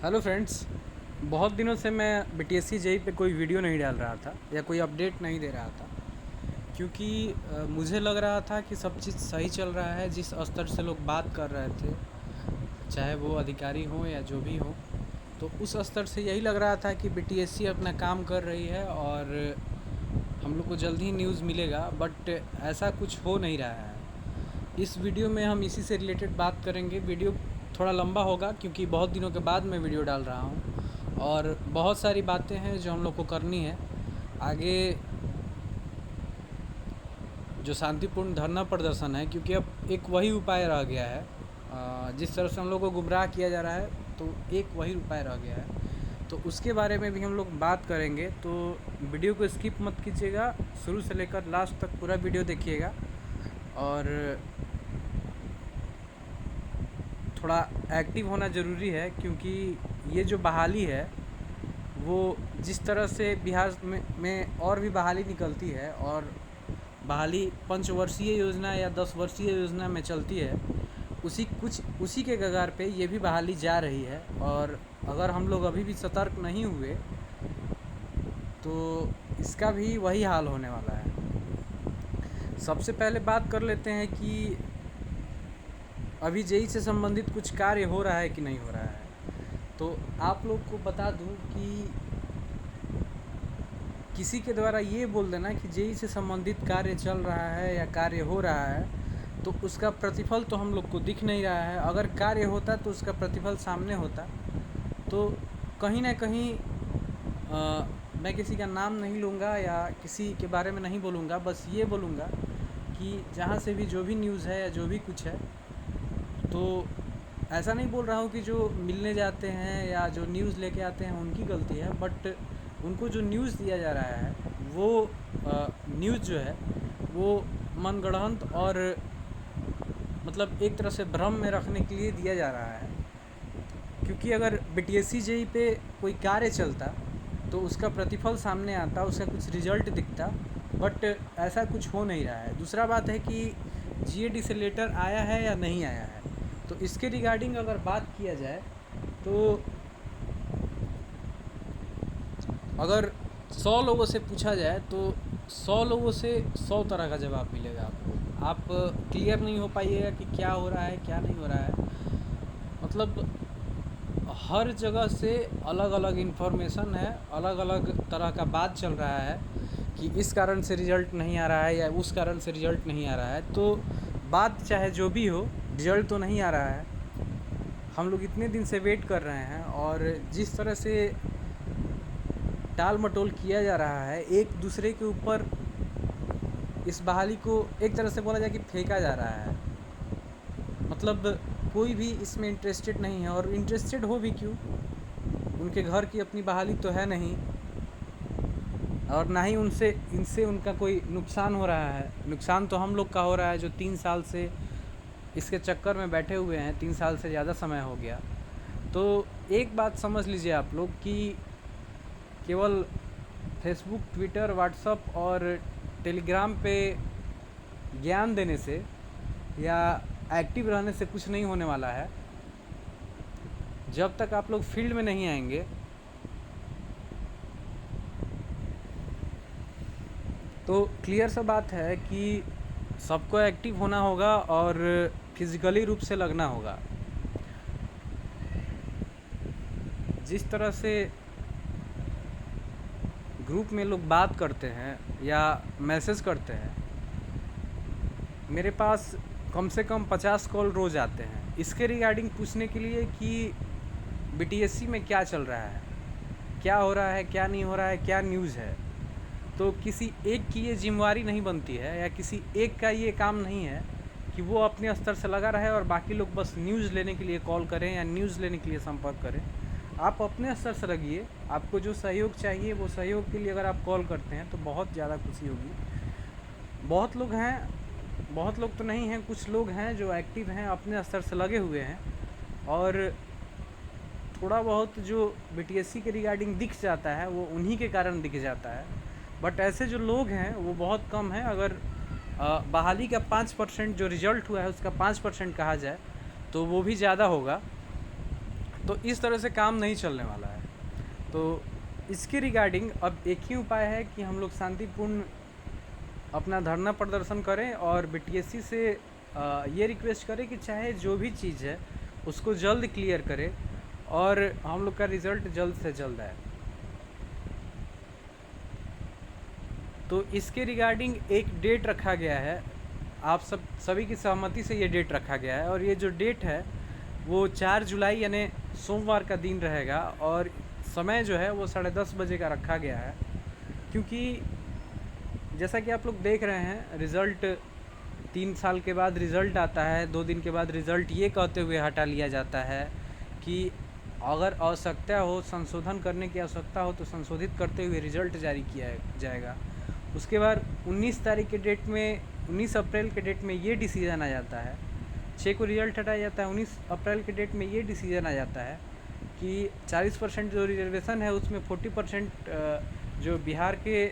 Hello friends. बहुत दिनों से मैं बीटीएससी जेई पे कोई वीडियो नहीं डाल रहा था या कोई अपडेट नहीं दे रहा था, क्योंकि मुझे लग रहा था कि सब चीज़ सही चल रहा है। जिस स्तर से लोग बात कर रहे थे, चाहे वो अधिकारी हों या जो भी हों, तो उस स्तर से यही लग रहा था कि बीटीएससी अपना काम कर रही है और हम लोग को जल्द ही न्यूज़ मिलेगा। बट ऐसा कुछ हो नहीं रहा है। इस वीडियो में हम इसी से रिलेटेड बात करेंगे। वीडियो थोड़ा लंबा होगा क्योंकि बहुत दिनों के बाद मैं वीडियो डाल रहा हूँ और बहुत सारी बातें हैं जो हम लोग को करनी है। आगे जो शांतिपूर्ण धरना प्रदर्शन है, क्योंकि अब एक वही उपाय रह गया है। जिस तरह से हम लोग को गुमराह किया जा रहा है, तो एक वही उपाय रह गया है, तो उसके बारे में भी हम लोग बात करेंगे। तो वीडियो को स्किप मत कीजिएगा, शुरू से लेकर लास्ट तक पूरा वीडियो देखिएगा। और थोड़ा एक्टिव होना ज़रूरी है, क्योंकि ये जो बहाली है वो जिस तरह से बिहार में और भी बहाली निकलती है, और बहाली पंचवर्षीय योजना या 10 वर्षीय योजना में चलती है, उसी के कगार पे ये भी बहाली जा रही है। और अगर हम लोग अभी भी सतर्क नहीं हुए तो इसका भी वही हाल होने वाला है। सबसे पहले बात कर लेते हैं कि अभी जेई से संबंधित कुछ कार्य हो रहा है कि नहीं हो रहा है। तो आप लोग को बता दूं कि किसी के द्वारा ये बोल देना कि जेई से संबंधित कार्य चल रहा है या कार्य हो रहा है, तो उसका प्रतिफल तो हम लोग को दिख नहीं रहा है। अगर कार्य होता तो उसका प्रतिफल सामने होता। तो कहीं ना कहीं मैं किसी का नाम नहीं लूँगा या किसी के बारे में नहीं बोलूँगा, बस ये बोलूँगा कि जहाँ से भी जो भी न्यूज़ है या जो भी कुछ है, तो ऐसा नहीं बोल रहा हूँ कि जो मिलने जाते हैं या जो न्यूज़ लेके आते हैं उनकी गलती है, बट उनको जो न्यूज़ दिया जा रहा है वो न्यूज़ जो है वो मनगढ़ंत और मतलब एक तरह से भ्रम में रखने के लिए दिया जा रहा है। क्योंकि अगर बीटीएससी जेई पे कोई कार्य चलता तो उसका प्रतिफल सामने आता, उसका कुछ रिजल्ट दिखता, बट ऐसा कुछ हो नहीं रहा है। दूसरा बात है कि जीएडी से लेटर आया है या नहीं आया है, तो इसके रिगार्डिंग अगर बात किया जाए तो अगर 100 लोगों से पूछा जाए तो 100 लोगों से 100 तरह का जवाब मिलेगा आपको। आप क्लियर नहीं हो पाइएगा कि क्या हो रहा है क्या नहीं हो रहा है। मतलब हर जगह से अलग अलग इन्फॉर्मेशन है, अलग अलग तरह का बात चल रहा है कि इस कारण से रिज़ल्ट नहीं आ रहा है या उस कारण से रिज़ल्ट नहीं आ रहा है। तो बात चाहे जो भी हो, रिज़ल्ट तो नहीं आ रहा है। हम लोग इतने दिन से वेट कर रहे हैं और जिस तरह से टाल मटोल किया जा रहा है, एक दूसरे के ऊपर इस बहाली को एक तरह से बोला जाए कि फेंका जा रहा है। मतलब कोई भी इसमें इंटरेस्टेड नहीं है, और इंटरेस्टेड हो भी क्यों, उनके घर की अपनी बहाली तो है नहीं, और ना ही इनसे उनका कोई नुकसान हो रहा है। नुकसान तो हम लोग का हो रहा है जो 3 साल से इसके चक्कर में बैठे हुए हैं। 3 साल से ज़्यादा समय हो गया। तो एक बात समझ लीजिए आप लोग कि केवल फेसबुक, ट्विटर, व्हाट्सअप और टेलीग्राम पे ज्ञान देने से या एक्टिव रहने से कुछ नहीं होने वाला है। जब तक आप लोग फील्ड में नहीं आएंगे तो क्लियर सा बात है कि सबको एक्टिव होना होगा और फिज़िकली रूप से लगना होगा। जिस तरह से ग्रुप में लोग बात करते हैं या मैसेज करते हैं, मेरे पास कम से कम 50 कॉल रोज़ आते हैं इसके रिगार्डिंग पूछने के लिए कि बीटीएससी में क्या चल रहा है, क्या हो रहा है, क्या नहीं हो रहा है, क्या न्यूज़ है। तो किसी एक की ये जिम्मेवारी नहीं बनती है या किसी एक का ये काम नहीं है कि वो अपने स्तर से लगा रहे और बाकी लोग बस न्यूज़ लेने के लिए कॉल करें या न्यूज़ लेने के लिए संपर्क करें। आप अपने स्तर से लगिए। आपको जो सहयोग चाहिए वो सहयोग के लिए अगर आप कॉल करते हैं तो बहुत ज़्यादा खुशी होगी। बहुत लोग हैं, बहुत लोग तो नहीं हैं, कुछ लोग हैं जो एक्टिव हैं, अपने स्तर से लगे हुए हैं, और थोड़ा बहुत जो बीटीएससी के रिगार्डिंग दिख जाता है वो उन्हीं के कारण दिख जाता है। बट ऐसे जो लोग हैं वो बहुत कम हैं। अगर बहाली का 5% जो रिज़ल्ट हुआ है उसका 5% कहा जाए तो वो भी ज़्यादा होगा, तो इस तरह से काम नहीं चलने वाला है। तो इसके रिगार्डिंग अब एक ही उपाय है कि हम लोग शांतिपूर्ण अपना धरना प्रदर्शन करें और बीटीएससी से ये रिक्वेस्ट करें कि चाहे जो भी चीज़ है उसको जल्द क्लियर करें और हम लोग का रिज़ल्ट जल्द से जल्द आए। तो इसके रिगार्डिंग एक डेट रखा गया है, आप सभी की सहमति से ये डेट रखा गया है और ये जो डेट है वो 4 जुलाई यानी सोमवार का दिन रहेगा और समय जो है वो 10:30 बजे का रखा गया है। क्योंकि जैसा कि आप लोग देख रहे हैं रिज़ल्ट 3 साल के बाद रिज़ल्ट आता है, 2 दिन के बाद रिज़ल्ट ये कहते हुए हटा लिया जाता है कि अगर आवश्यकता हो, संशोधन करने की आवश्यकता हो तो संशोधित करते हुए रिज़ल्ट जारी किया जाएगा। उसके बाद 19 तारीख के डेट में 19 अप्रैल के डेट में ये डिसीज़न आ जाता है, 6 को रिज़ल्ट हटाया जाता है, 19 अप्रैल के डेट में ये डिसीज़न आ जाता है कि 40% जो रिजर्वेशन है उसमें 40% जो बिहार के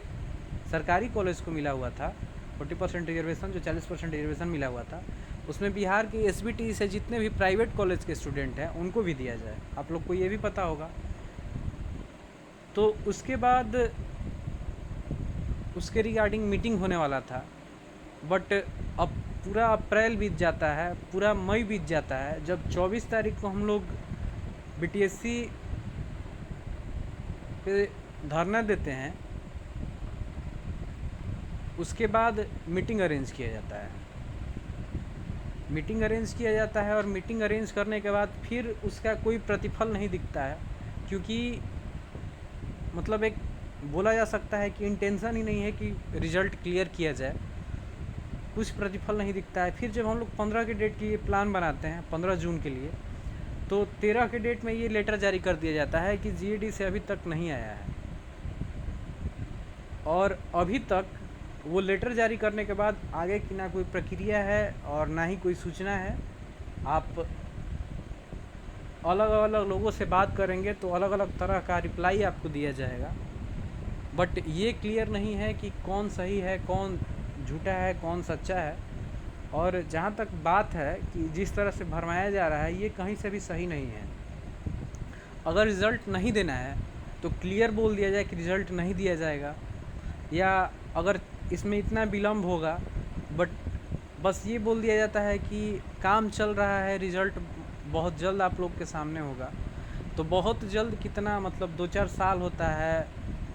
सरकारी कॉलेज को मिला हुआ था, 40% रिजर्वेशन जो 40% रिजर्वेशन मिला हुआ था उसमें बिहार के एसबीटी से जितने भी प्राइवेट कॉलेज के स्टूडेंट हैं उनको भी दिया जाए। आप लोग को ये भी पता होगा। तो उसके बाद उसके रिगार्डिंग मीटिंग होने वाला था, बट अब पूरा अप्रैल बीत जाता है, पूरा मई बीत जाता है। जब 24 तारीख को हम लोग बीटीएससी पे धरना देते हैं उसके बाद मीटिंग अरेंज किया जाता है। मीटिंग अरेंज किया जाता है और मीटिंग अरेंज करने के बाद फिर उसका कोई प्रतिफल नहीं दिखता है, क्योंकि मतलब एक बोला जा सकता है कि इंटेंशन ही नहीं है कि रिज़ल्ट क्लियर किया जाए, कुछ प्रतिफल नहीं दिखता है। फिर जब हम लोग 15 के डेट के लिए प्लान बनाते हैं 15 जून के लिए, तो 13 के डेट में ये लेटर जारी कर दिया जाता है कि जीएडी से अभी तक नहीं आया है और अभी तक वो लेटर जारी करने के बाद आगे की ना कोई प्रक्रिया है और ना ही कोई सूचना है। आप अलग अलग लोगों से बात करेंगे तो अलग अलग तरह का रिप्लाई आपको दिया जाएगा, बट ये क्लियर नहीं है कि कौन सही है, कौन झूठा है, कौन सच्चा है। और जहाँ तक बात है कि जिस तरह से भरमाया जा रहा है ये कहीं से भी सही नहीं है। अगर रिज़ल्ट नहीं देना है तो क्लियर बोल दिया जाए कि रिज़ल्ट नहीं दिया जाएगा, या अगर इसमें इतना विलम्ब होगा बट बस ये बोल दिया जाता है कि काम चल रहा है, रिज़ल्ट बहुत जल्द आप लोग के सामने होगा। तो बहुत जल्द कितना, मतलब 2-4 साल होता है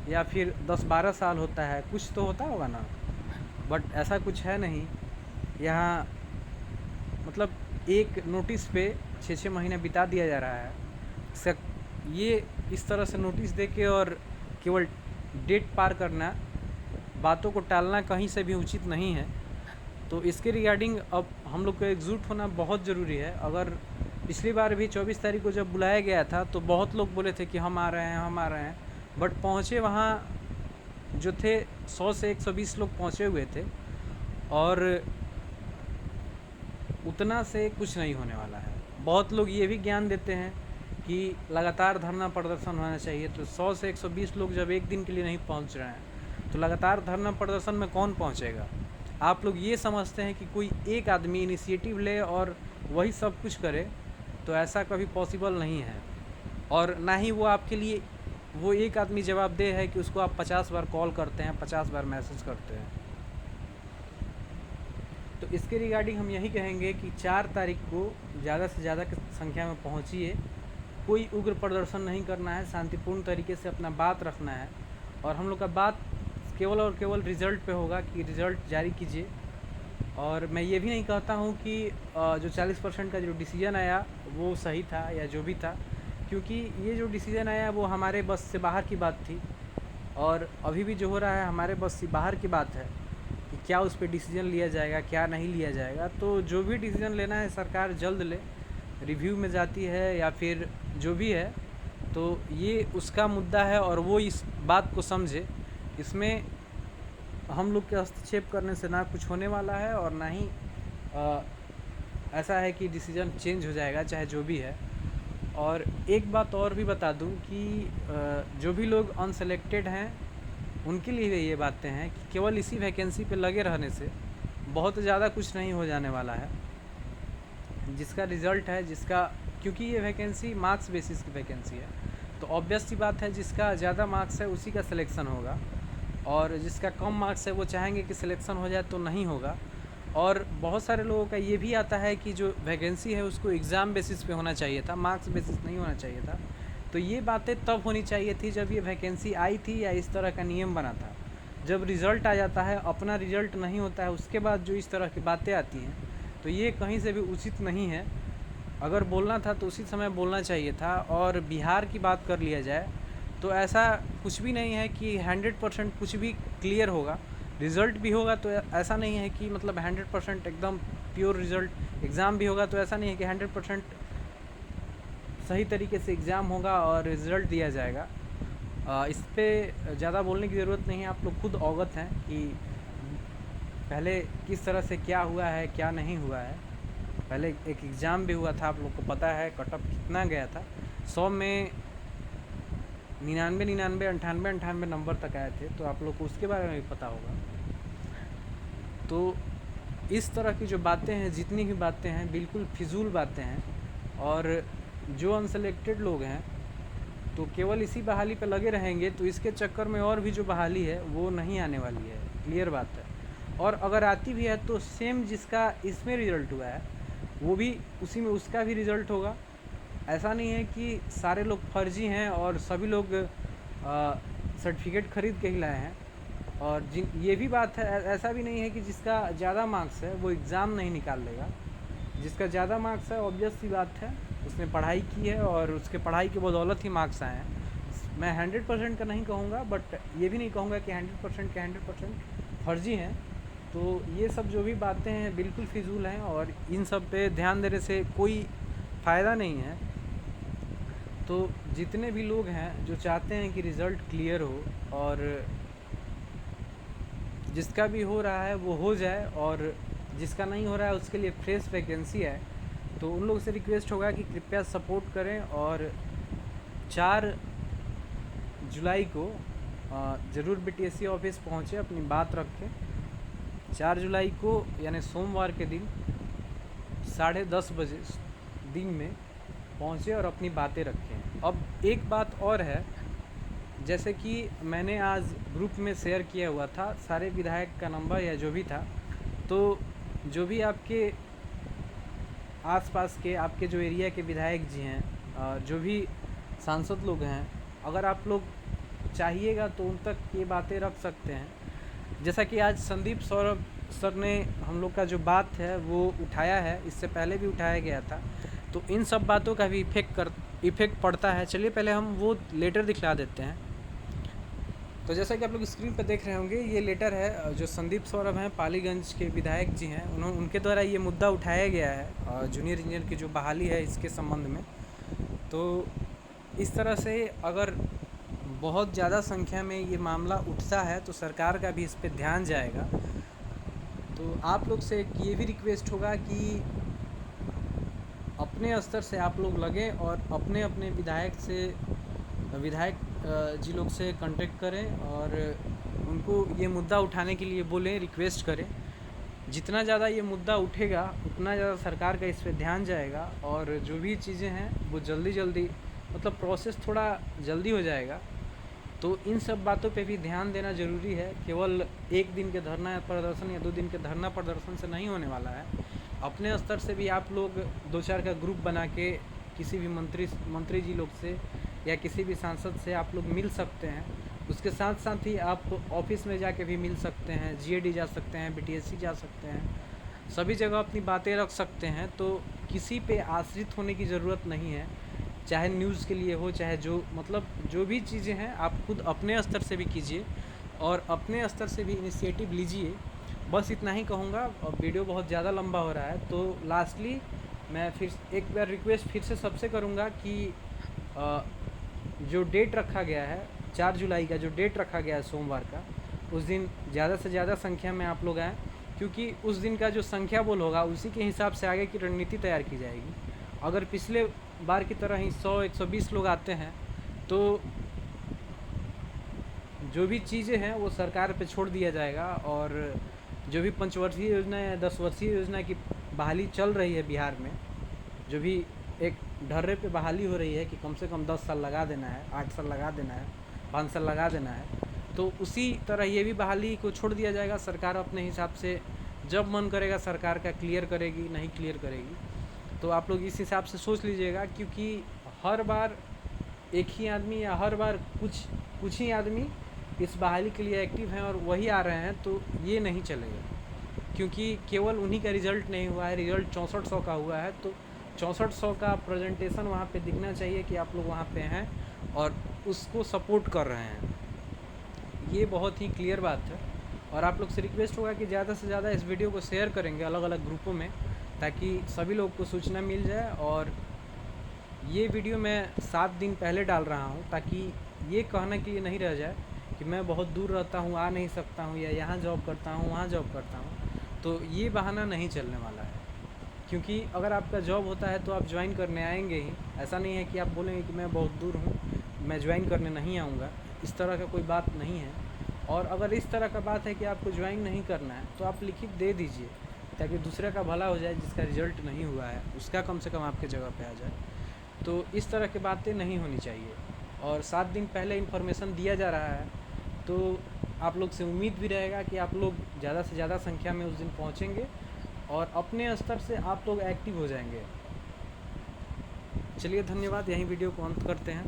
या फिर 10-12 साल होता है, कुछ तो होता होगा ना, बट ऐसा कुछ है नहीं। यहाँ मतलब एक नोटिस पे 6-6 महीने बिता दिया जा रहा है। ये इस तरह से नोटिस दे के और केवल डेट पार करना, बातों को टालना कहीं से भी उचित नहीं है। तो इसके रिगार्डिंग अब हम लोग को एकजुट होना बहुत ज़रूरी है। अगर पिछली बार भी 24 तारीख को जब बुलाया गया था तो बहुत लोग बोले थे कि हम आ रहे हैं, हम आ रहे हैं, बट पहुँचे वहाँ जो थे 100 से 120 लोग पहुँचे हुए थे और उतना से कुछ नहीं होने वाला है। बहुत लोग ये भी ज्ञान देते हैं कि लगातार धरना प्रदर्शन होना चाहिए, तो 100 से 120 लोग जब एक दिन के लिए नहीं पहुंच रहे हैं तो लगातार धरना प्रदर्शन में कौन पहुंचेगा। आप लोग ये समझते हैं कि कोई एक आदमी इनिशिएटिव ले और वही सब कुछ करे, तो ऐसा कभी पॉसिबल नहीं है। और ना ही वो आपके लिए वो एक आदमी जवाबदेह है कि उसको आप 50 बार कॉल करते हैं, 50 बार मैसेज करते हैं। तो इसके रिगार्डिंग हम यही कहेंगे कि 4 तारीख को ज़्यादा से ज़्यादा संख्या में पहुंचिए। कोई उग्र प्रदर्शन नहीं करना है, शांतिपूर्ण तरीके से अपना बात रखना है और हम लोग का बात केवल और केवल रिज़ल्ट पे होगा कि रिज़ल्ट जारी कीजिए। और मैं ये भी नहीं कहता हूँ कि जो 40% का जो डिसीज़न आया वो सही था या जो भी था, क्योंकि ये जो डिसीज़न आया वो हमारे बस से बाहर की बात थी और अभी भी जो हो रहा है हमारे बस से बाहर की बात है कि क्या उस पर डिसीज़न लिया जाएगा, क्या नहीं लिया जाएगा। तो जो भी डिसीज़न लेना है सरकार जल्द ले, रिव्यू में जाती है या फिर जो भी है, तो ये उसका मुद्दा है और वो इस बात को समझे। इसमें हम लोग के हस्तक्षेप करने से ना कुछ होने वाला है और ना ही ऐसा है कि डिसीज़न चेंज हो जाएगा, चाहे जो भी है। और एक बात और भी बता दूं कि जो भी लोग अनसेलेक्टेड हैं उनके लिए भी ये बातें हैं कि केवल इसी वैकेंसी पे लगे रहने से बहुत ज़्यादा कुछ नहीं हो जाने वाला है। जिसका रिज़ल्ट है, जिसका क्योंकि ये वैकेंसी मार्क्स बेसिस की वैकेंसी है, तो ऑब्वियस सी बात है जिसका ज़्यादा मार्क्स है उसी का सिलेक्शन होगा, और जिसका कम मार्क्स है वो चाहेंगे कि सिलेक्शन हो जाए तो नहीं होगा। और बहुत सारे लोगों का ये भी आता है कि जो वैकेंसी है उसको एग्ज़ाम बेसिस पे होना चाहिए था, मार्क्स बेसिस नहीं होना चाहिए था। तो ये बातें तब होनी चाहिए थी जब ये वैकेंसी आई थी या इस तरह का नियम बना था। जब रिज़ल्ट आ जाता है, अपना रिज़ल्ट नहीं होता है, उसके बाद जो इस तरह की बातें आती हैं, तो ये कहीं से भी उचित नहीं है। अगर बोलना था तो उसी समय बोलना चाहिए था। और बिहार की बात कर लिया जाए तो ऐसा कुछ भी नहीं है कि 100% कुछ भी क्लियर होगा। रिज़ल्ट भी होगा तो ऐसा नहीं है कि मतलब 100% एकदम प्योर रिज़ल्ट। एग्ज़ाम भी होगा तो ऐसा नहीं है कि 100% सही तरीके से एग्ज़ाम होगा और रिज़ल्ट दिया जाएगा। इस पे ज़्यादा बोलने की ज़रूरत नहीं है, आप लोग खुद अवगत हैं कि पहले किस तरह से क्या हुआ है, क्या नहीं हुआ है। पहले एक एग्ज़ाम भी हुआ था, आप लोग को पता है कट ऑफ कितना गया था। 100 में 99 98 नंबर तक आए थे, तो आप लोग को उसके बारे में भी पता होगा। तो इस तरह की जो बातें हैं, जितनी भी बातें हैं, बिल्कुल फिजूल बातें हैं। और जो अनसेलेक्टेड लोग हैं तो केवल इसी बहाली पे लगे रहेंगे, तो इसके चक्कर में और भी जो बहाली है वो नहीं आने वाली है, क्लियर बात है। और अगर आती भी है तो सेम जिसका इसमें रिज़ल्ट हुआ है वो भी उसी में उसका भी रिज़ल्ट होगा। ऐसा नहीं है कि सारे लोग फर्जी हैं और सभी लोग सर्टिफिकेट खरीद के ही लाए हैं। और जिन ये भी बात है, ऐसा भी नहीं है कि जिसका ज़्यादा मार्क्स है वो एग्ज़ाम नहीं निकाल लेगा। जिसका ज़्यादा मार्क्स है, ऑब्वियस सी बात है, उसने पढ़ाई की है और उसके पढ़ाई की बदौलत ही मार्क्स आए हैं। मैं 100% का नहीं कहूँगा, बट ये भी नहीं कहूँगा कि 100% के 100% फर्जी हैं। तो ये सब जो भी बातें हैं बिल्कुल फिजूल हैं और इन सब पे ध्यान देने से कोई फ़ायदा नहीं है। तो जितने भी लोग हैं जो चाहते हैं कि रिज़ल्ट क्लियर हो और जिसका भी हो रहा है वो हो जाए, और जिसका नहीं हो रहा है उसके लिए फ्रेश वैकेंसी है, तो उन लोगों से रिक्वेस्ट होगा कि कृपया सपोर्ट करें। और 4 जुलाई को ज़रूर बीटीएससी ऑफिस पहुँचे, अपनी बात रखें। 4 जुलाई को यानी सोमवार के दिन 10:30 बजे दिन में पहुँचे और अपनी बातें रखें। अब एक बात और है, जैसे कि मैंने आज ग्रुप में शेयर किया हुआ था सारे विधायक का नंबर या जो भी था, तो जो भी आपके आसपास के, आपके जो एरिया के विधायक जी हैं, जो भी सांसद लोग हैं, अगर आप लोग चाहिएगा तो उन तक ये बातें रख सकते हैं। जैसा कि आज संदीप सौरभ सर ने हम लोग का जो बात है वो उठाया है, इससे पहले भी उठाया गया था, तो इन सब बातों का भी इफ़ेक्ट पड़ता है। चलिए पहले हम वो लेटर दिखला देते हैं। तो जैसा कि आप लोग स्क्रीन पर देख रहे होंगे, ये लेटर है जो संदीप सौरभ हैं, पालीगंज के विधायक जी हैं, उनके द्वारा ये मुद्दा उठाया गया है जूनियर इंजीनियर की जो बहाली है इसके संबंध में। तो इस तरह से अगर बहुत ज़्यादा संख्या में ये मामला उठता है तो सरकार का भी इस पे ध्यान जाएगा। तो आप लोग से ये भी रिक्वेस्ट होगा कि अपने स्तर से आप लोग लगें और अपने अपने विधायक जी लोग से कांटेक्ट करें और उनको ये मुद्दा उठाने के लिए बोलें, रिक्वेस्ट करें। जितना ज़्यादा ये मुद्दा उठेगा उतना ज़्यादा सरकार का इस पे ध्यान जाएगा और जो भी चीज़ें हैं वो जल्दी मतलब प्रोसेस थोड़ा जल्दी हो जाएगा। तो इन सब बातों पे भी ध्यान देना ज़रूरी है। केवल एक दिन के धरना प्रदर्शन या 2 दिन के धरना प्रदर्शन से नहीं होने वाला है। अपने स्तर से भी आप लोग 2-4 का ग्रुप बना के किसी भी मंत्री जी लोग से या किसी भी सांसद से आप लोग मिल सकते हैं। उसके साथ साथ ही आप ऑफिस में जाके भी मिल सकते हैं, जीएडी जा सकते हैं, बीटीएससी जा सकते हैं, सभी जगह अपनी बातें रख सकते हैं। तो किसी पे आश्रित होने की ज़रूरत नहीं है, चाहे न्यूज़ के लिए हो, चाहे जो भी चीज़ें हैं आप खुद अपने स्तर से भी कीजिए और अपने स्तर से भी इनिशिएटिव लीजिए। बस इतना ही कहूँगा। अब वीडियो बहुत ज़्यादा लंबा हो रहा है, तो लास्टली मैं फिर एक बार रिक्वेस्ट फिर से सबसे करूँगा कि जो डेट रखा गया है 4 जुलाई का, जो डेट रखा गया है सोमवार का, उस दिन ज़्यादा से ज़्यादा संख्या में आप लोग आएँ, क्योंकि उस दिन का जो संख्या बोल होगा उसी के हिसाब से आगे की रणनीति तैयार की जाएगी। अगर पिछले बार की तरह ही 100-120 लोग आते हैं तो जो भी चीज़ें हैं वो सरकार पे छोड़ दिया जाएगा। और जो भी 5 वर्षीय योजना या 10 वर्षीय योजना की बहाली चल रही है बिहार में, जो भी एक ढर्रे पे बहाली हो रही है कि कम से कम 10 साल लगा देना है, 8 साल लगा देना है, 5 साल लगा देना है, तो उसी तरह ये भी बहाली को छोड़ दिया जाएगा। सरकार अपने हिसाब से जब मन करेगा सरकार का क्लियर करेगी, नहीं क्लियर करेगी। तो आप लोग इस हिसाब से सोच लीजिएगा, क्योंकि हर बार एक ही आदमी या हर बार कुछ ही आदमी इस बहाली के लिए एक्टिव हैं और वही आ रहे हैं, तो ये नहीं चलेगा। क्योंकि केवल उन्हीं का रिज़ल्ट नहीं हुआ है, रिज़ल्ट 6400 का हुआ है, तो 6400 का प्रेजेंटेशन वहाँ पे दिखना चाहिए कि आप लोग वहाँ पे हैं और उसको सपोर्ट कर रहे हैं। ये बहुत ही क्लियर बात है। और आप लोग से रिक्वेस्ट होगा कि ज़्यादा से ज़्यादा इस वीडियो को शेयर करेंगे अलग अलग ग्रुपों में, ताकि सभी लोग को सूचना मिल जाए। और ये वीडियो मैं 7 दिन पहले डाल रहा हूँ, ताकि ये कहने के लिए नहीं रह जाए कि मैं बहुत दूर रहता हूँ, आ नहीं सकता हूँ, या यहाँ जॉब करता हूँ, वहाँ जॉब करता हूँ। तो ये बहाना नहीं चलने वाला है, क्योंकि अगर आपका जॉब होता है तो आप ज्वाइन करने आएंगे ही। ऐसा नहीं है कि आप बोलेंगे कि मैं बहुत दूर हूँ, मैं ज्वाइन करने नहीं आऊँगा। इस तरह का कोई बात नहीं है। और अगर इस तरह का बात है कि आपको ज्वाइन नहीं करना है, तो आप लिखित दे दीजिए, ताकि दूसरे का भला हो जाए, जिसका रिज़ल्ट नहीं हुआ है उसका कम से कम आपके जगह पे आ जाए। तो इस तरह की बातें नहीं होनी चाहिए। और 7 दिन पहले इन्फॉर्मेशन दिया जा रहा है, तो आप लोग से उम्मीद भी रहेगा कि आप लोग ज़्यादा से ज़्यादा संख्या में उस दिन पहुँचेंगे और अपने स्तर से आप लोग एक्टिव हो जाएंगे। चलिए, धन्यवाद। यहीं वीडियो को अंत करते हैं।